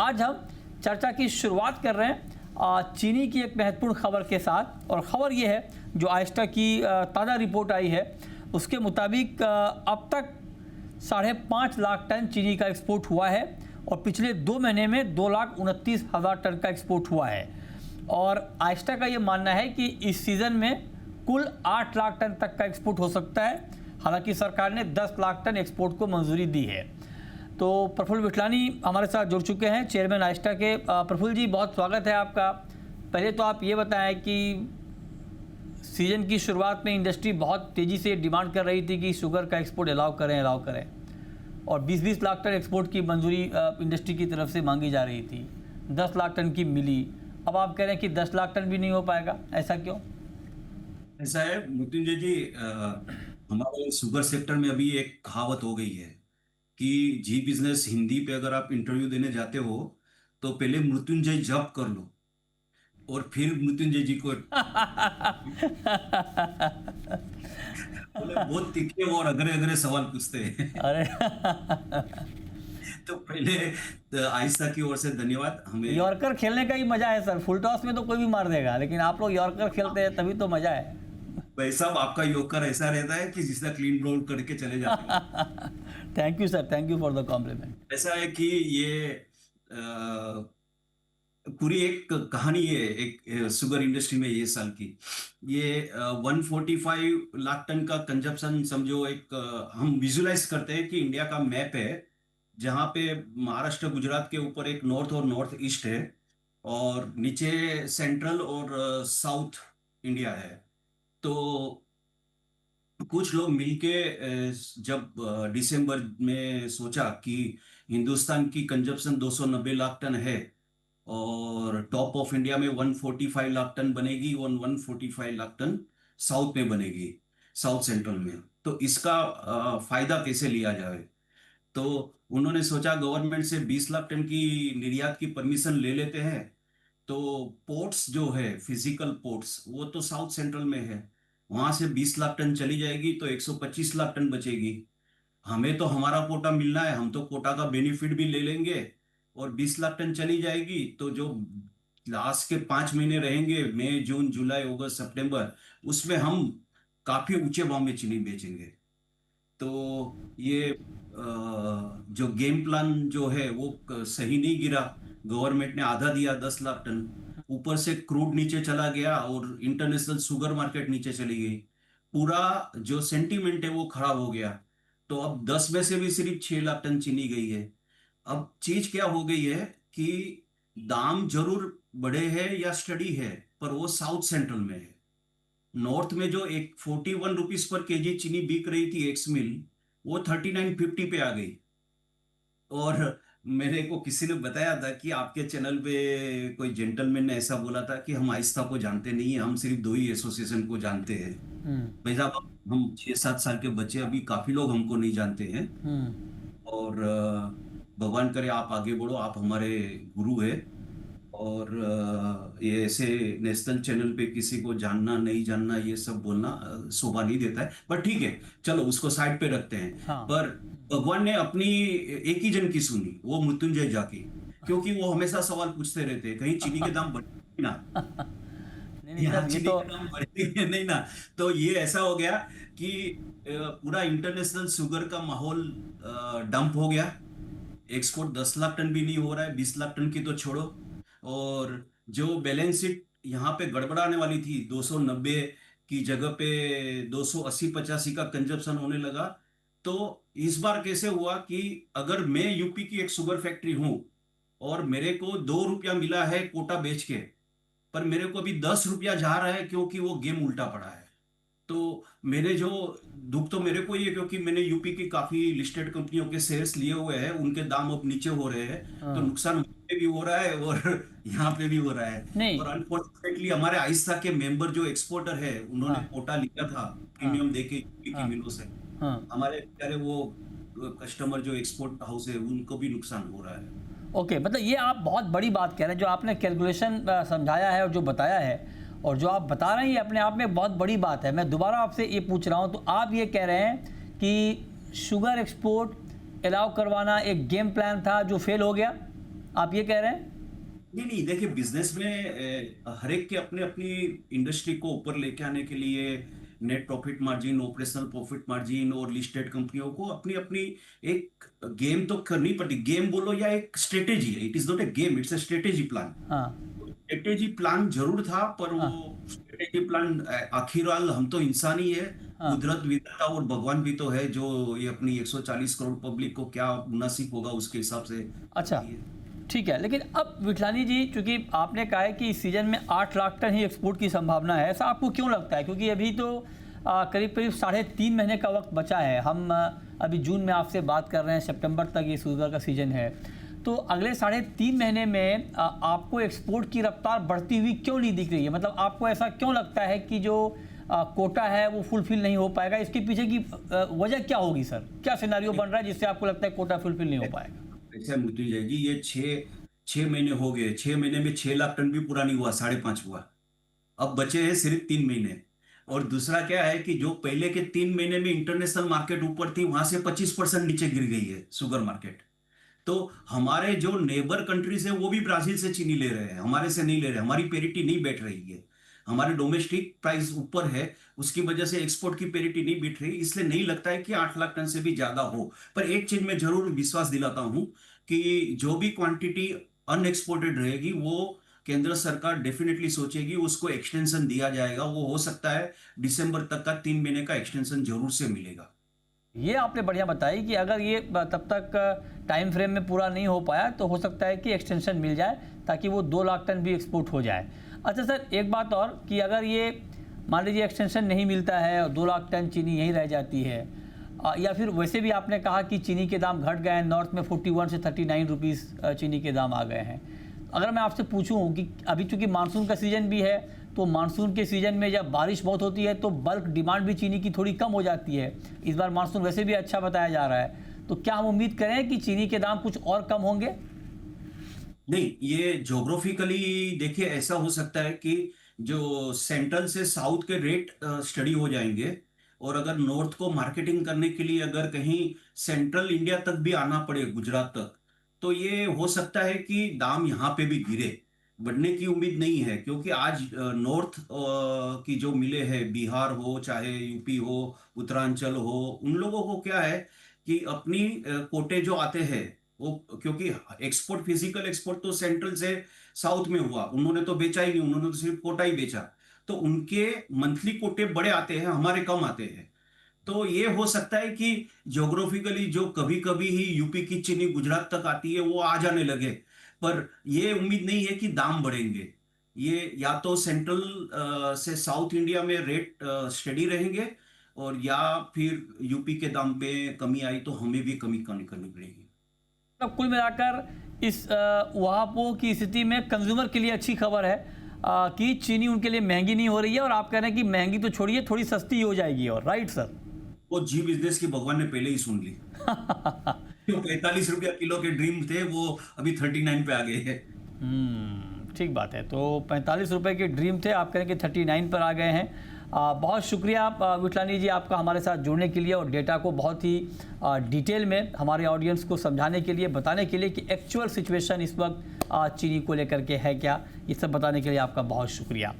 आज हम चर्चा की शुरुआत कर रहे हैं चीनी की एक महत्वपूर्ण खबर के साथ। और ख़बर ये है जो आइस्टा की ताज़ा रिपोर्ट आई है उसके मुताबिक अब तक 5.5 लाख टन चीनी का एक्सपोर्ट हुआ है और पिछले 2 महीने में 2,29,000 टन का एक्सपोर्ट हुआ है। और आइस्टा का ये मानना है कि इस सीज़न में कुल 8 लाख टन तक का एक्सपोर्ट हो सकता है। हालांकि सरकार ने 10 लाख टन एक्सपोर्ट को मंजूरी दी है। तो प्रफुल्ल विठलानी हमारे साथ जुड़ चुके हैं, चेयरमैन आइस्टा के। प्रफुल्ल जी, बहुत स्वागत है आपका। पहले तो आप ये बताएं कि सीज़न की शुरुआत में इंडस्ट्री बहुत तेज़ी से डिमांड कर रही थी कि शुगर का एक्सपोर्ट अलाउ करें और 20-20 लाख टन एक्सपोर्ट की मंजूरी इंडस्ट्री की तरफ से मांगी जा रही थी। 10 लाख टन की मिली। अब आप कह रहे हैं कि 10 लाख टन भी नहीं हो पाएगा, ऐसा क्यों? ऐसा है मृत्युंजय जी, हमारे शुगर सेक्टर में अभी एक कहावत हो गई है कि जी बिजनेस हिंदी पे अगर आप इंटरव्यू देने जाते हो तो पहले मृत्युंजय जप कर लो और फिर मृत्युंजय जी को बोले बहुत तीखे और अगरे अगरे सवाल पूछते हैं। अरे तो पहले आइस्ता की ओर से धन्यवाद। हमें यॉर्कर खेलने का ही मजा है सर। फुल टॉस में तो कोई भी मार देगा, लेकिन आप लोग यॉर्कर खेलते हैं तभी तो मजा है। भाई साहब, आपका योगकर ऐसा रहता है कि जिसका क्लीन बोल करके चले जाते हैं। Thank you sir, thank you for the compliment. ऐसा है कि ये पूरी एक कहानी है एक शुगर इंडस्ट्री में ये साल की। ये 145 लाख टन का कंजप्शन समझो। एक हम विजुलाइज करते हैं कि इंडिया का मैप है जहाँ पे महाराष्ट्र गुजरात के ऊपर एक नॉर्थ और नॉर्थ ईस्ट है और नीचे सेंट्रल और साउथ इंडिया है। तो कुछ लोग मिलके जब दिसंबर में सोचा कि हिंदुस्तान की कंजप्शन 290 लाख टन है और टॉप ऑफ इंडिया में 145 लाख टन बनेगी और 145 लाख टन साउथ में बनेगी, साउथ सेंट्रल में। तो इसका फायदा कैसे लिया जाए? तो उन्होंने सोचा गवर्नमेंट से 20 लाख टन की निर्यात की परमिशन ले लेते हैं। तो पोर्ट्स जो है, फिजिकल पोर्ट्स, वो तो साउथ सेंट्रल में है। वहां से 20 लाख टन चली जाएगी तो 125 लाख टन बचेगी। हमें तो हमारा कोटा मिलना है, हम तो कोटा का बेनिफिट भी ले लेंगे। और 20 लाख टन चली जाएगी तो जो लास्ट के 5 महीने रहेंगे, मई जून जुलाई अगस्त सितंबर, उसमें हम काफी ऊंचे भाव में चीनी बेचेंगे। तो ये जो गेम प्लान जो है वो सही नहीं गिरा। गवर्नमेंट ने आधा दिया 10 लाख टन, ऊपर से क्रूड नीचे चला गया और इंटरनेशनल शुगर मार्केट नीचे चली गई। पूरा जो सेंटीमेंट है वो खराब हो गया। तो अब 10 में से भी सिर्फ 6 लाख टन चीनी गई है। अब चीज क्या हो गई है कि दाम जरूर बढ़े हैं या स्टडी है, पर वो साउथ सेंट्रल में है। नॉर्थ में जो एक 41 रुपीज पर केजी चीनी बिक रही थी एक्स मिल, वो 39.50 पे आ गई। और मेरे को किसी ने बताया था कि आपके चैनल पे कोई जेंटलमैन ने ऐसा बोला था कि हम आहिस्ता को जानते नहीं है, हम सिर्फ 2 ही एसोसिएशन को जानते हैं। भाई साहब, हम 6-7 साल के बच्चे, अभी काफी लोग हमको नहीं जानते हैं। और भगवान करे आप आगे बढ़ो, आप हमारे गुरु है। और ये ऐसे नेशनल चैनल पे किसी को जानना नहीं जानना ये सब बोलना शोभा नहीं देता है। पर ठीक है, चलो उसको साइड पे रखते हैं। हाँ। पर भगवान ने अपनी एक ही जन की सुनी, वो मृत्युंजय जाकी। क्योंकि वो हमेशा सवाल पूछते रहते हैं, कहीं चीनी के दाम बढ़े ना, नहीं यहाँ सर, ये चीनी तो के दाम बढ़े नहीं ना। तो ये ऐसा हो गया कि पूरा इंटरनेशनल शुगर का माहौल डंप हो गया। एक्सपोर्ट 10 लाख टन भी नहीं हो रहा है, 20 लाख टन की तो छोड़ो। और जो बैलेंस शीट यहाँ पे गड़बड़ाने वाली थी, 290 की जगह पे 280-85 का कंजप्शन होने लगा। तो इस बार कैसे हुआ कि अगर मैं यूपी की एक शुगर फैक्ट्री हूं और मेरे को 2 रुपया मिला है कोटा बेच के, पर मेरे को अभी 10 रुपया जा रहा है क्योंकि वो गेम उल्टा पड़ा है। तो मेरे जो दुख तो मेरे को ही है, क्योंकि मैंने यूपी की काफी लिस्टेड कंपनियों के शेयर्स लिए हुए हैं, उनके दाम अब नीचे हो रहे हैं। तो नुकसान मुझे भी हो रहा है और यहाँ पे भी हो रहा है। नहीं। और अनफॉर्चुनेटली हमारे आइस्ता के मेंबर जो एक्सपोर्टर है, उन्होंने हाँ कोटा लिया था हाँ प्रीमियम देके यूपी की हाँ मिलों से। हाँ। हमारे बेचारे वो कस्टमर जो एक्सपोर्ट हाउस है, उनको भी नुकसान हो रहा है। ओके, मतलब ये आप बहुत बड़ी बात कह रहे हैं। जो आपने कैलकुलेशन समझाया है और जो बताया है और जो आप बता रहे हैं, ये अपने आप में बहुत बड़ी बात है। मैं दोबारा आपसे ये पूछ रहा हूँ, तो आप ये कह रहे हैं कि शुगर एक्सपोर्ट अलाउ करवाना एक गेम प्लान था जो फेल हो गया? आप ये कह रहे हैं? नहीं नहीं, देखिए बिजनेस में हर एक के अपने अपनी इंडस्ट्री को ऊपर लेके आने के लिए net profit margin, operational profit margin और लिस्टेड कंपनियों को अपनी अपनी एक गेम तो करनी पड़ती। गेम बोलो या एक स्ट्रेटेजी है, it is not a game, it's a strategy plan. हाँ स्ट्रेटेजी प्लान जरूर था, पर हाँ वो स्ट्रेटेजी प्लान आखिरकार हम तो इंसान ही है, हाँ। कुदरत विधाता और भगवान भी तो है जो ये अपनी 140 करोड़ पब्लिक को क्या मुनासिब होगा उसके हिसाब से अच्छा, करती है। ठीक है। लेकिन अब विठलानी जी, चूंकि आपने कहा है कि इस सीजन में 8 लाख टन ही एक्सपोर्ट की संभावना है, ऐसा आपको क्यों लगता है? क्योंकि अभी तो करीब करीब 3.5 महीने का वक्त बचा है। हम अभी जून में आपसे बात कर रहे हैं, सितंबर तक ये शुगर का सीजन है। तो अगले 3.5 महीने में आपको एक्सपोर्ट की रफ्तार बढ़ती हुई क्यों नहीं दिख रही है? मतलब आपको ऐसा क्यों लगता है कि जो कोटा है वो फुलफिल नहीं हो पाएगा? इसके पीछे की वजह क्या होगी सर? क्या सिनेरियो बन रहा है जिससे आपको लगता है कोटा फुलफिल नहीं हो पाएगा? ऐसा मृत्यु जाएगी। ये छह महीने हो गए, 6 महीने में 6 लाख टन भी पूरा नहीं हुआ, 5.5 हुआ। अब बचे हैं सिर्फ 3 महीने। और दूसरा क्या है कि जो पहले के 3 महीने में इंटरनेशनल मार्केट ऊपर थी, वहां से 25% नीचे गिर गई है शुगर मार्केट। तो हमारे जो नेबर कंट्रीज है वो भी ब्राजील से चीनी ले रहे हैं, हमारे से नहीं ले रहे। हमारी पेरिटी नहीं बैठ रही है, हमारे डोमेस्टिक प्राइस ऊपर है, उसकी वजह से एक्सपोर्ट की पेरिटी नहीं बैठ रही। इसलिए नहीं लगता है कि 8 लाख टन से भी ज्यादा हो। पर एक चीज मैं जरूर विश्वास दिलाता हूं कि जो भी क्वांटिटी अनएक्सपोर्टेड रहेगी वो केंद्र सरकार डेफिनेटली सोचेगी, उसको एक्सटेंशन दिया जाएगा। वो हो सकता है दिसंबर तक का 3 महीने का एक्सटेंशन जरूर से मिलेगा। ये आपने बढ़िया बताई कि अगर ये तब तक टाइम फ्रेम में पूरा नहीं हो पाया तो हो सकता है कि एक्सटेंशन मिल जाए, ताकि वो 2 लाख टन भी एक्सपोर्ट हो जाए। अच्छा सर, एक बात और कि अगर ये मान लीजिए एक्सटेंशन नहीं मिलता है और 2 लाख टन चीनी यहीं रह जाती है, या फिर वैसे भी आपने कहा कि चीनी के दाम घट गए हैं, नॉर्थ में 41 से 39 रुपीज़ चीनी के दाम आ गए हैं। अगर मैं आपसे पूछूं कि अभी चूंकि मानसून का सीज़न भी है, तो मानसून के सीज़न में जब बारिश बहुत होती है तो बल्क डिमांड भी चीनी की थोड़ी कम हो जाती है। इस बार मानसून वैसे भी अच्छा बताया जा रहा है, तो क्या हम उम्मीद करें कि चीनी के दाम कुछ और कम होंगे? नहीं, ये ज्योग्राफिकली देखिए ऐसा हो सकता है कि जो सेंट्रल से साउथ के रेट स्टडी हो जाएंगे, और अगर नॉर्थ को मार्केटिंग करने के लिए अगर कहीं सेंट्रल इंडिया तक भी आना पड़े, गुजरात तक, तो ये हो सकता है कि दाम यहाँ पे भी गिरे। बढ़ने की उम्मीद नहीं है, क्योंकि आज नॉर्थ की जो मिले हैं, बिहार हो चाहे यूपी हो, उत्तरांचल हो, उन लोगों को क्या है कि अपनी कोटे जो आते हैं वो, क्योंकि एक्सपोर्ट, फिजिकल एक्सपोर्ट तो सेंट्रल से साउथ में हुआ, उन्होंने तो बेचा ही नहीं, उन्होंने तो सिर्फ कोटा ही बेचा। तो उनके मंथली कोटे बड़े आते हैं, हमारे कम आते हैं। तो ये हो सकता है कि ज्योग्राफिकली जो कभी कभी ही यूपी की चीनी गुजरात तक आती है वो आ जाने लगे। पर ये उम्मीद नहीं है कि दाम बढ़ेंगे। ये या तो सेंट्रल से साउथ इंडिया में रेट स्टेडी रहेंगे, और या फिर यूपी के दाम में कमी आई तो हमें भी कमी करनी पड़ेगी। तब कुल मिलाकर इस वहापो की स्थिति में कंज्यूमर के लिए अच्छी खबर है कि चीनी उनके लिए महंगी नहीं हो रही है, और आप कह रहे हैं कि महंगी तो छोड़िए, थोड़ी सस्ती हो जाएगी। और राइट सर? वो जी बिजनेस की भगवान ने पहले ही सुन ली। जो 45 रुपया किलो के ड्रीम थे वो अभी 39 पे आ गए हैं। ठीक बात है। तो 45 रुपए के ड्रीम थे, आप कह रहे हैं कि 39 पर आ गए हैं। बहुत शुक्रिया विठलानी जी आपका हमारे साथ जुड़ने के लिए, और डेटा को बहुत ही डिटेल में हमारे ऑडियंस को समझाने के लिए, बताने के लिए कि एक्चुअल सिचुएशन इस वक्त चीनी को लेकर के है क्या, ये सब बताने के लिए आपका बहुत शुक्रिया।